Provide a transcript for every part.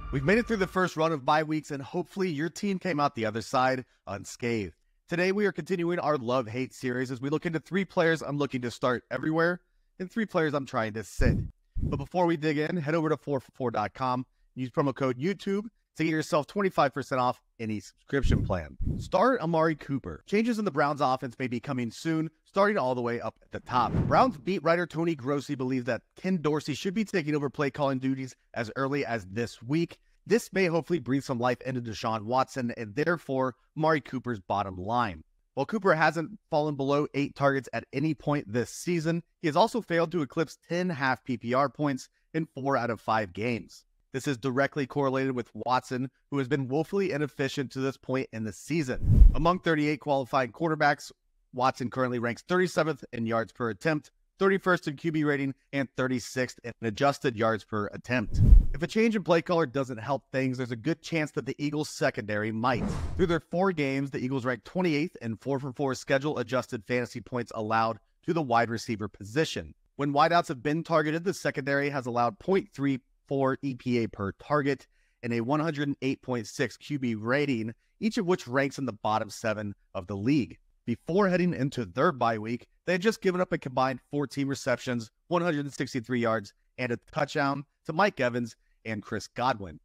We've made it through the first run of bye weeks, and hopefully your team came out the other side unscathed. Today, we are continuing our love-hate series as we look into 3 players I'm looking to start everywhere and 3 players I'm trying to sit. But before we dig in, head over to 4for4.com, use promo code YouTube to get yourself 25% off any subscription plan. Start Amari Cooper. Changes in the Browns offense may be coming soon, starting all the way up at the top. Browns beat writer Tony Grossi believes that Ken Dorsey should be taking over play calling duties as early as this week. This may hopefully breathe some life into Deshaun Watson and therefore Amari Cooper's bottom line. While Cooper hasn't fallen below 8 targets at any point this season, he has also failed to eclipse 10 half PPR points in 4 out of 5 games. This is directly correlated with Watson, who has been woefully inefficient to this point in the season. Among 38 qualifying quarterbacks, Watson currently ranks 37th in yards per attempt, 31st in QB rating, and 36th in adjusted yards per attempt. If a change in play caller doesn't help things, there's a good chance that the Eagles' secondary might. Through their 4 games, the Eagles rank 28th in 4for4 schedule-adjusted fantasy points allowed to the wide receiver position. When wideouts have been targeted, the secondary has allowed 0.34 EPA per target and a 108.6 QB rating, each of which ranks in the bottom 7 of the league. Before heading into their bye week, they had just given up a combined 14 receptions, 163 yards, and a touchdown to Mike Evans and Chris Godwin.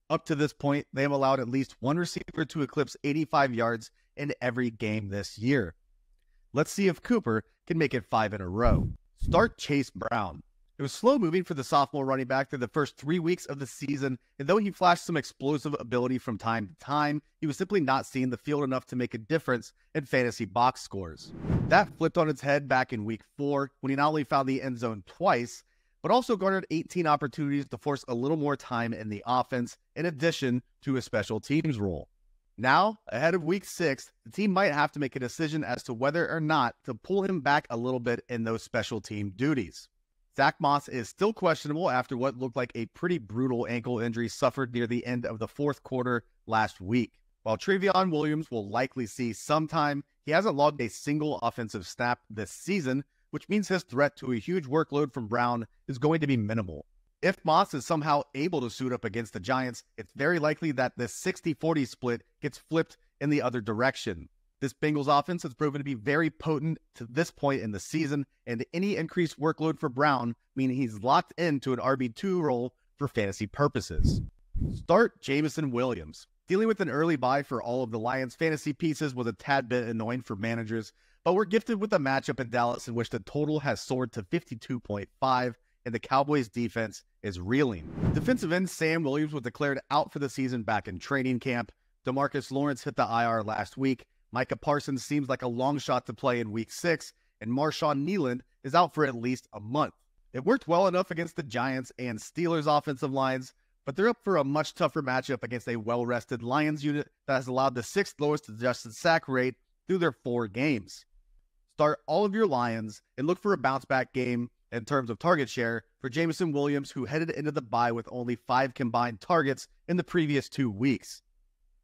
Up to this point, they have allowed at least one receiver to eclipse 85 yards in every game this year. Let's see if Cooper can make it 5 in a row. Start Chase Brown. It was slow moving for the sophomore running back through the first 3 weeks of the season, and though he flashed some explosive ability from time to time, he was simply not seeing the field enough to make a difference in fantasy box scores. That flipped on its head back in week 4 when he not only found the end zone twice, but also garnered 18 opportunities to force a little more time in the offense, in addition to a special teams role. Now, ahead of week 6, the team might have to make a decision as to whether or not to pull him back a little bit in those special team duties. Zach Moss is still questionable after what looked like a pretty brutal ankle injury suffered near the end of the 4th quarter last week. While Jameson Williams will likely see some time, he hasn't logged a single offensive snap this season, which means his threat to a huge workload from Brown is going to be minimal. If Moss is somehow able to suit up against the Giants, it's very likely that this 60-40 split gets flipped in the other direction. This Bengals offense has proven to be very potent to this point in the season, and any increased workload for Brown means he's locked into an RB2 role for fantasy purposes. Start Jameson Williams. Dealing with an early bye for all of the Lions' fantasy pieces was a tad bit annoying for managers, but we're gifted with a matchup in Dallas in which the total has soared to 52.5, and the Cowboys' defense is reeling. Defensive end Sam Williams was declared out for the season back in training camp. DeMarcus Lawrence hit the IR last week. Micah Parsons seems like a long shot to play in week 6, and Marshawn Kneeland is out for at least a month. It worked well enough against the Giants and Steelers offensive lines, but they're up for a much tougher matchup against a well-rested Lions unit that has allowed the 6th lowest adjusted sack rate through their 4 games. Start all of your Lions and look for a bounce-back game in terms of target share for Jameson Williams, who headed into the bye with only 5 combined targets in the previous 2 weeks.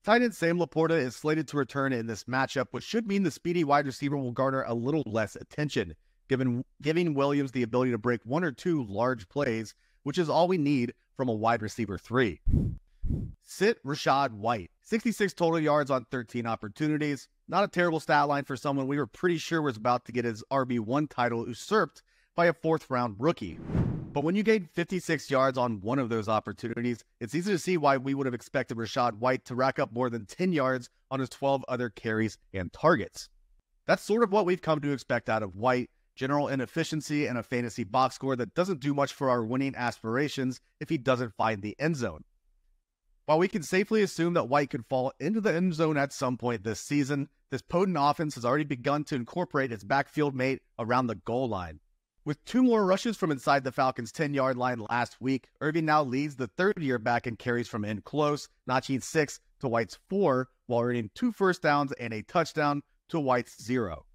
Tight end Sam Laporta is slated to return in this matchup, which should mean the speedy wide receiver will garner a little less attention, giving Williams the ability to break 1 or 2 large plays, which is all we need from a wide receiver 3. Sit Rachaad White. 66 total yards on 13 opportunities. Not a terrible stat line for someone we were pretty sure was about to get his RB1 title usurped by a 4th-round rookie. But when you gain 56 yards on one of those opportunities, it's easy to see why we would have expected Rachaad White to rack up more than 10 yards on his 12 other carries and targets. That's sort of what we've come to expect out of White: general inefficiency and a fantasy box score that doesn't do much for our winning aspirations if he doesn't find the end zone. While we can safely assume that White could fall into the end zone at some point this season, this potent offense has already begun to incorporate its backfield mate around the goal line. With 2 more rushes from inside the Falcons' 10-yard line last week, Irving now leads the third-year back in carries from in close, notching 6 to White's 4, while earning 2 first downs and a touchdown to White's 0.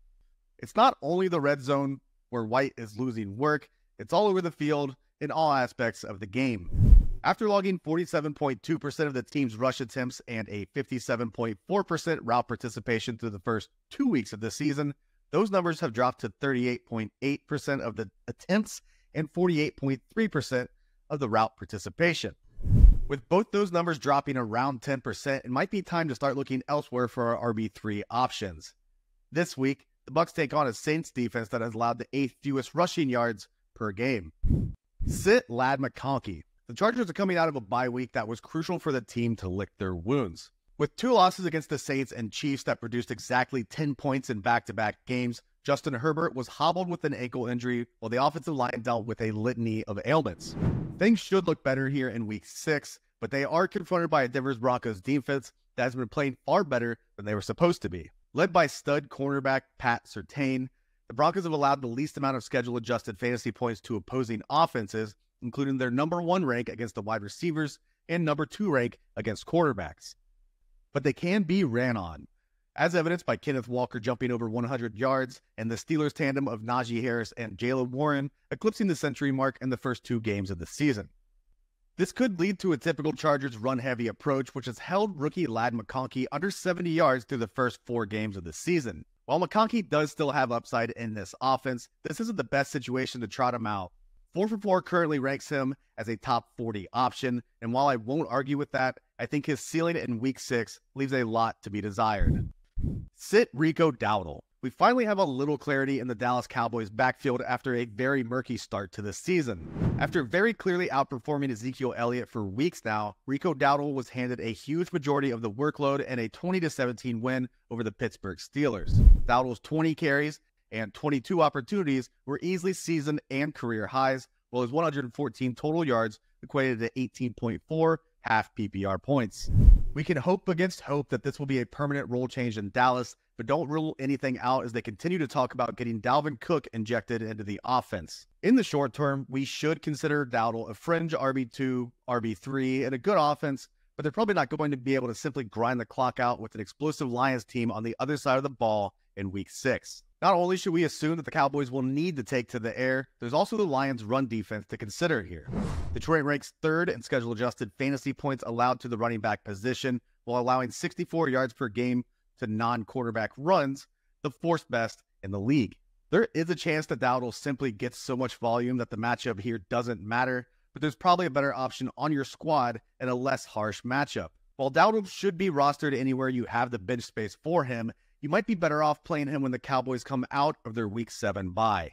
It's not only the red zone where White is losing work, it's all over the field in all aspects of the game. After logging 47.2% of the team's rush attempts and a 57.4% route participation through the first 2 weeks of the season, those numbers have dropped to 38.8% of the attempts and 48.3% of the route participation. With both those numbers dropping around 10%, it might be time to start looking elsewhere for our RB3 options. This week, the Bucs take on a Saints defense that has allowed the 8th fewest rushing yards per game. Sit Ladd McConkey. The Chargers are coming out of a bye week that was crucial for the team to lick their wounds. With 2 losses against the Saints and Chiefs that produced exactly 10 points in back-to-back games, Justin Herbert was hobbled with an ankle injury while the offensive line dealt with a litany of ailments. Things should look better here in Week 6, but they are confronted by a Denver Broncos defense that has been playing far better than they were supposed to be. Led by stud cornerback Pat Surtain, the Broncos have allowed the least amount of schedule-adjusted fantasy points to opposing offenses, including their number 1 rank against the wide receivers and number 2 rank against quarterbacks. But they can be ran on, as evidenced by Kenneth Walker jumping over 100 yards and the Steelers' tandem of Najee Harris and Jaylen Warren eclipsing the century mark in the first 2 games of the season. This could lead to a typical Chargers run-heavy approach, which has held rookie Ladd McConkey under 70 yards through the first 4 games of the season. While McConkey does still have upside in this offense, this isn't the best situation to trot him out. 4for4 currently ranks him as a top 40 option, and while I won't argue with that, I think his ceiling in Week 6 leaves a lot to be desired. Sit Rico Dowdle. We finally have a little clarity in the Dallas Cowboys backfield after a very murky start to the season. After very clearly outperforming Ezekiel Elliott for weeks now, Rico Dowdle was handed a huge majority of the workload and a 20-17 win over the Pittsburgh Steelers. Dowdle's 20 carries and 22 opportunities were easily season and career highs, while his 114 total yards equated to 18.4 half PPR points. We can hope against hope that this will be a permanent role change in Dallas, but don't rule anything out as they continue to talk about getting Dalvin Cook injected into the offense. In the short term, we should consider Dowdle a fringe RB2, RB3, and a good offense, but they're probably not going to be able to simply grind the clock out with an explosive Lions team on the other side of the ball in Week 6. Not only should we assume that the Cowboys will need to take to the air, there's also the Lions' run defense to consider here. Detroit ranks 3rd in schedule-adjusted fantasy points allowed to the running back position, while allowing 64 yards per game to non-quarterback runs, the 4th best in the league. There is a chance that Dowdle simply gets so much volume that the matchup here doesn't matter, but there's probably a better option on your squad and a less harsh matchup. While Dowdle should be rostered anywhere you have the bench space for him, you might be better off playing him when the Cowboys come out of their Week 7 bye.